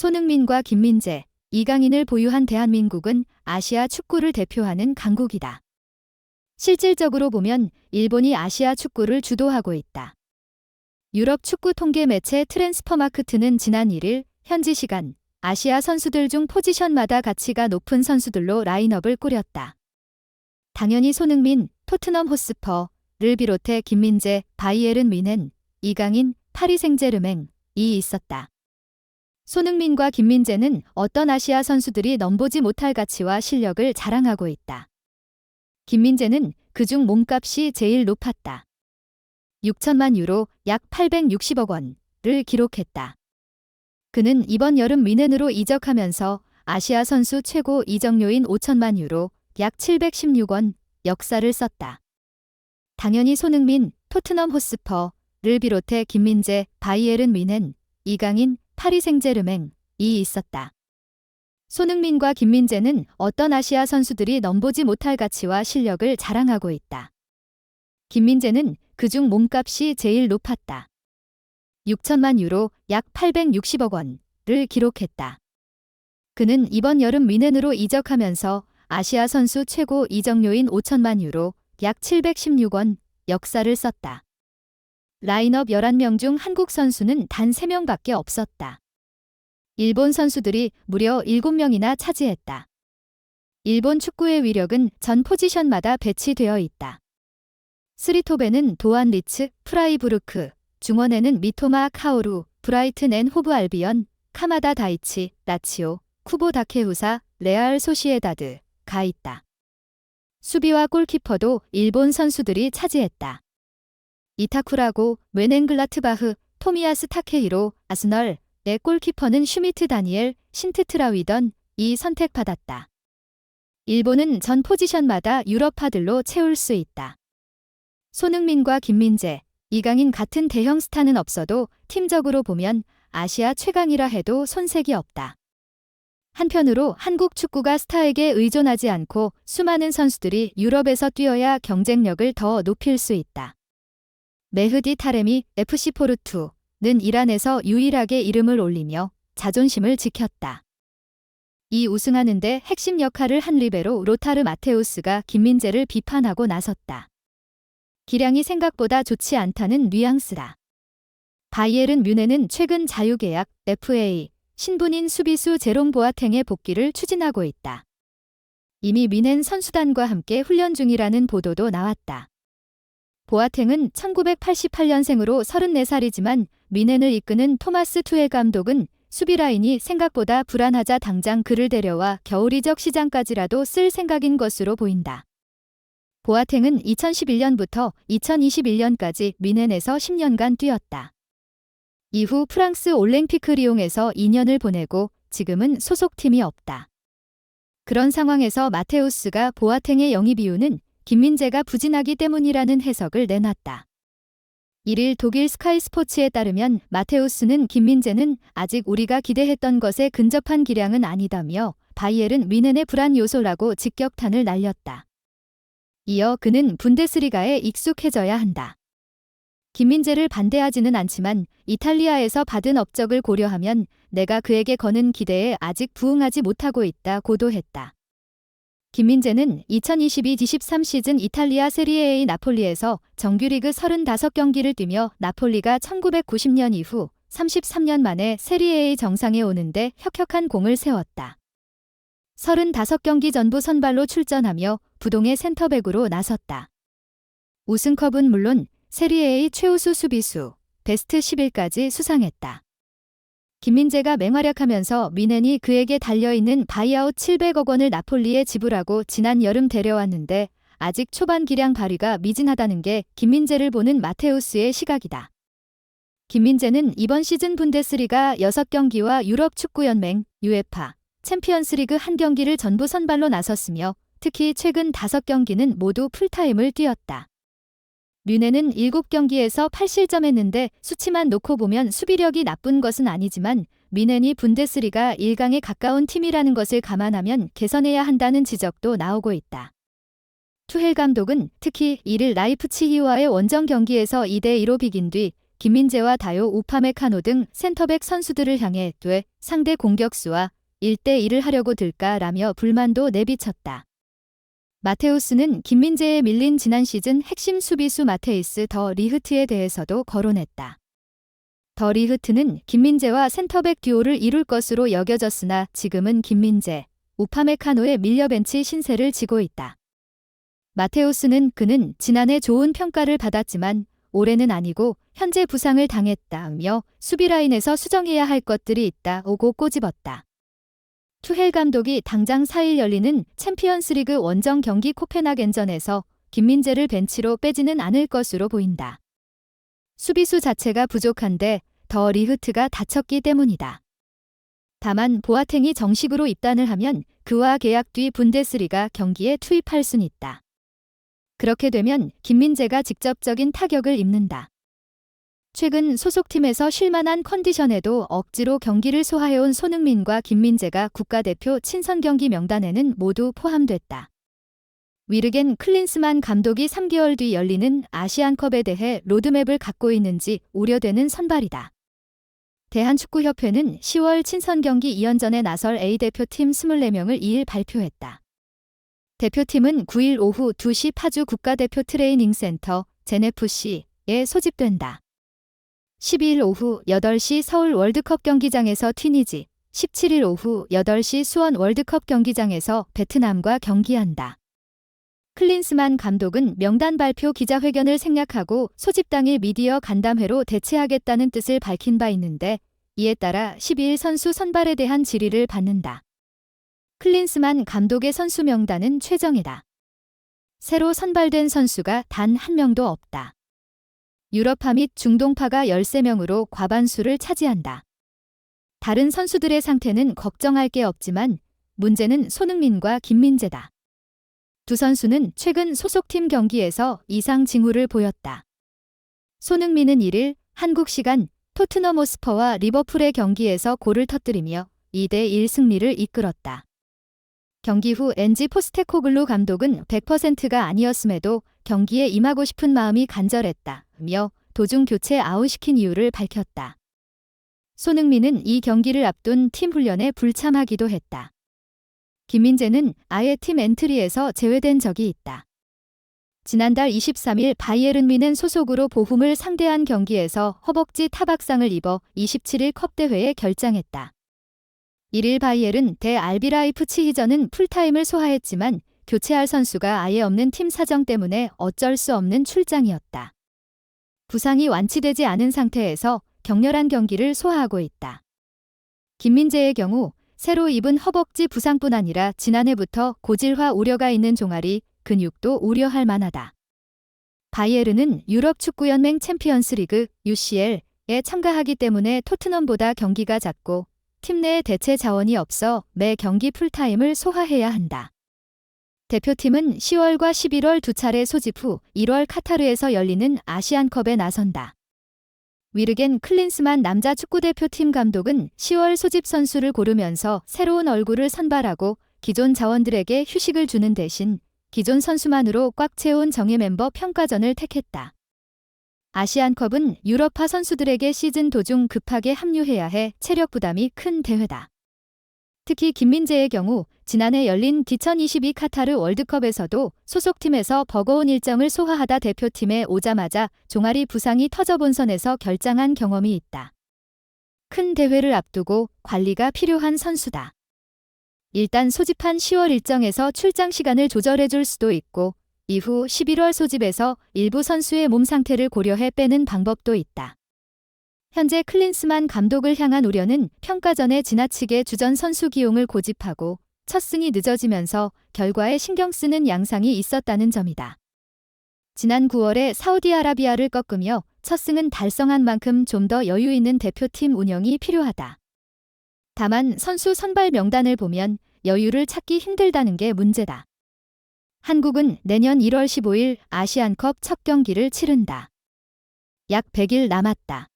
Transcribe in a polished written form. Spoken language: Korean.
손흥민과 김민재, 이강인을 보유한 대한민국은 아시아 축구를 대표하는 강국이다. 실질적으로 보면 일본이 아시아 축구를 주도하고 있다. 유럽 축구 통계 매체 트랜스퍼마크트는 지난 1일 현지 시간 아시아 선수들 중 포지션마다 가치가 높은 선수들로 라인업을 꾸렸다. 당연히 손흥민, 토트넘 호스퍼를 비롯해 김민재, 바이에른 뮌헨, 이강인, 파리 생제르맹이 있었다. 손흥민과 김민재는 어떤 아시아 선수들이 넘보지 못할 가치와 실력을 자랑하고 있다. 김민재는 그중 몸값이 제일 높았다. 6천만 유로 약 860억 원을 기록했다. 그는 이번 여름 뮌헨으로 이적하면서 아시아 선수 최고 이적료인 5천만 유로 약 716원 역사를 썼다. 당연히 손흥민, 토트넘 호스퍼를 비롯해 김민재, 바이에른 뮌헨, 이강인, 파리 생제르맹이 있었다. 손흥민과 김민재는 어떤 아시아 선수들이 넘보지 못할 가치와 실력을 자랑하고 있다. 김민재는 그중 몸값이 제일 높았다. 6천만 유로 약 860억 원을 기록했다. 그는 이번 여름 뮌헨으로 이적하면서 아시아 선수 최고 이적료인 5천만 유로 약 716원 역사를 썼다. 라인업 11명 중 한국 선수는 단 3명밖에 없었다. 일본 선수들이 무려 7명이나 차지했다. 일본 축구의 위력은 전 포지션마다 배치되어 있다. 스리톱에는 도안 리츠, 프라이부르크, 중원에는 미토마 카오루, 브라이튼 앤 호브 알비언, 카마다 다이치, 라치오, 쿠보 다케후사, 레알 소시에다드가 있다. 수비와 골키퍼도 일본 선수들이 차지했다. 이타쿠라고, 웨넨글라트바흐, 토미야스 타케히로, 아스널의 골키퍼는 슈미트 다니엘, 신트트라위던이 선택받았다. 일본은 전 포지션마다 유럽파들로 채울 수 있다. 손흥민과 김민재, 이강인 같은 대형 스타는 없어도 팀적으로 보면 아시아 최강이라 해도 손색이 없다. 한편으로 한국 축구가 스타에게 의존하지 않고 수많은 선수들이 유럽에서 뛰어야 경쟁력을 더 높일 수 있다. 메흐디 타레미 FC 포르투는 이란에서 유일하게 이름을 올리며 자존심을 지켰다. 이 우승하는데 핵심 역할을 한 리베로 로타르 마테우스가 김민재를 비판하고 나섰다. 기량이 생각보다 좋지 않다는 뉘앙스라. 바이에른 뮌헨은 최근 자유계약 FA 신분인 수비수 제롬 보아탱의 복귀를 추진하고 있다. 이미 뮌헨 선수단과 함께 훈련 중이라는 보도도 나왔다. 보아탱은 1988년생으로 34살이지만 뮌헨을 이끄는 토마스 투헬 감독은 수비 라인이 생각보다 불안하자 당장 그를 데려와 겨울 이적 시장까지라도 쓸 생각인 것으로 보인다. 보아탱은 2011년부터 2021년까지 뮌헨에서 10년간 뛰었다. 이후 프랑스 올랭피크 리옹에서 2년을 보내고 지금은 소속팀이 없다. 그런 상황에서 마테우스가 보아탱의 영입 이유는 김민재가 부진하기 때문이라는 해석을 내놨다. 1일 독일 스카이 스포츠에 따르면 마테우스는 김민재는 아직 우리가 기대했던 것에 근접한 기량은 아니다며 바이에른 뮌헨의 불안 요소라고 직격탄을 날렸다. 이어 그는 분데스리가에 익숙해져야 한다. 김민재를 반대하지는 않지만 이탈리아에서 받은 업적을 고려하면 내가 그에게 거는 기대에 아직 부응하지 못하고 있다고도 했다. 김민재는 2022-23 시즌 이탈리아 세리에 A 나폴리에서 정규리그 35경기를 뛰며 나폴리가 1990년 이후 33년 만에 세리에 A 정상에 오는데 혁혁한 공을 세웠다. 35경기 전부 선발로 출전하며 부동의 센터백으로 나섰다. 우승컵은 물론 세리에 A 최우수 수비수, 베스트 10일까지 수상했다. 김민재가 맹활약하면서 뮌헨이 그에게 달려있는 바이아웃 700억 원을 나폴리에 지불하고 지난 여름 데려왔는데 아직 초반 기량 발휘가 미진하다는 게 김민재를 보는 마테우스의 시각이다. 김민재는 이번 시즌 분데스리가 6경기와 유럽축구연맹, UEFA, 챔피언스리그 1경기를 전부 선발로 나섰으며 특히 최근 5경기는 모두 풀타임을 뛰었다. 뮌헨은 7경기에서 8실점했는데 수치만 놓고 보면 수비력이 나쁜 것은 아니지만 뮌헨이 분데스리가 1강에 가까운 팀이라는 것을 감안하면 개선해야 한다는 지적도 나오고 있다. 투헬 감독은 특히 1일 라이프치히와의 원정 경기에서 2대2로 비긴 뒤 김민재와 다요 우파메카노 등 센터백 선수들을 향해 돼 상대 공격수와 1대1을 하려고 들까라며 불만도 내비쳤다. 마테우스는 김민재에 밀린 지난 시즌 핵심 수비수 마테이스 더 리흐트에 대해서도 거론했다. 더 리흐트는 김민재와 센터백 듀오를 이룰 것으로 여겨졌으나 지금은 김민재, 우파메카노에 밀려 벤치 신세를 지고 있다. 마테우스는 그는 지난해 좋은 평가를 받았지만 올해는 아니고 현재 부상을 당했다며 수비 라인에서 수정해야 할 것들이 있다고 꼬집었다. 투헬 감독이 당장 4일 열리는 챔피언스리그 원정 경기 코펜하겐전에서 김민재를 벤치로 빼지는 않을 것으로 보인다. 수비수 자체가 부족한데 더 리흐트가 다쳤기 때문이다. 다만 보아탱이 정식으로 입단을 하면 그와 계약 뒤 분데스리가 경기에 투입할 순 있다. 그렇게 되면 김민재가 직접적인 타격을 입는다. 최근 소속팀에서 쉴만한 컨디션에도 억지로 경기를 소화해온 손흥민과 김민재가 국가대표 친선 경기 명단에는 모두 포함됐다. 위르겐 클린스만 감독이 3개월 뒤 열리는 아시안컵에 대해 로드맵을 갖고 있는지 우려되는 선발이다. 대한축구협회는 10월 친선 경기 2연전에 나설 A대표팀 24명을 2일 발표했다. 대표팀은 9일 오후 2시 파주 국가대표 트레이닝센터 제네프C에 소집된다. 12일 오후 8시 서울 월드컵 경기장에서 튀니지, 17일 오후 8시 수원 월드컵 경기장에서 베트남과 경기한다. 클린스만 감독은 명단 발표 기자회견을 생략하고 소집 당일 미디어 간담회로 대체하겠다는 뜻을 밝힌 바 있는데 이에 따라 12일 선수 선발에 대한 질의를 받는다. 클린스만 감독의 선수 명단은 최정예다. 새로 선발된 선수가 단 한 명도 없다. 유럽파 및 중동파가 13명으로 과반수를 차지한다. 다른 선수들의 상태는 걱정할 게 없지만 문제는 손흥민과 김민재다. 두 선수는 최근 소속팀 경기에서 이상 징후를 보였다. 손흥민은 1일 한국 시간 토트넘 호스퍼와 리버풀의 경기에서 골을 터뜨리며 2대1 승리를 이끌었다. 경기 후 엔지 포스테코글루 감독은 100%가 아니었음에도 경기에 임하고 싶은 마음이 간절했다며 도중 교체 아웃시킨 이유를 밝혔다. 손흥민은 이 경기를 앞둔 팀 훈련에 불참하기도 했다. 김민재는 아예 팀 엔트리에서 제외된 적이 있다. 지난달 23일 바이에른 뮌헨 소속으로 보훔을 상대한 경기에서 허벅지 타박상을 입어 27일 컵대회에 결장했다. 1일 바이에른 대 RB 라이프치히전은 풀타임을 소화했지만 교체할 선수가 아예 없는 팀 사정 때문에 어쩔 수 없는 출장이었다. 부상이 완치되지 않은 상태에서 격렬한 경기를 소화하고 있다. 김민재의 경우 새로 입은 허벅지 부상뿐 아니라 지난해부터 고질화 우려가 있는 종아리, 근육도 우려할 만하다. 바이에른은 유럽축구연맹 챔피언스리그 UCL에 참가하기 때문에 토트넘보다 경기가 작고 팀 내에 대체 자원이 없어 매 경기 풀타임을 소화해야 한다. 대표팀은 10월과 11월 두 차례 소집 후 1월 카타르에서 열리는 아시안컵에 나선다. 위르겐 클린스만 남자 축구대표팀 감독은 10월 소집 선수를 고르면서 새로운 얼굴을 선발하고 기존 자원들에게 휴식을 주는 대신 기존 선수만으로 꽉 채운 정예 멤버 평가전을 택했다. 아시안컵은 유럽파 선수들에게 시즌 도중 급하게 합류해야 해 체력 부담이 큰 대회다. 특히 김민재의 경우 지난해 열린 2022 카타르 월드컵에서도 소속팀에서 버거운 일정을 소화하다 대표팀에 오자마자 종아리 부상이 터져 본선에서 결장한 경험이 있다. 큰 대회를 앞두고 관리가 필요한 선수다. 일단 소집한 10월 일정에서 출장 시간을 조절해줄 수도 있고 이후 11월 소집에서 일부 선수의 몸 상태를 고려해 빼는 방법도 있다. 현재 클린스만 감독을 향한 우려는 평가전에 지나치게 주전 선수 기용을 고집하고 첫 승이 늦어지면서 결과에 신경 쓰는 양상이 있었다는 점이다. 지난 9월에 사우디아라비아를 꺾으며 첫 승은 달성한 만큼 좀 더 여유 있는 대표팀 운영이 필요하다. 다만 선수 선발 명단을 보면 여유를 찾기 힘들다는 게 문제다. 한국은 내년 1월 15일 아시안컵 첫 경기를 치른다. 약 100일 남았다.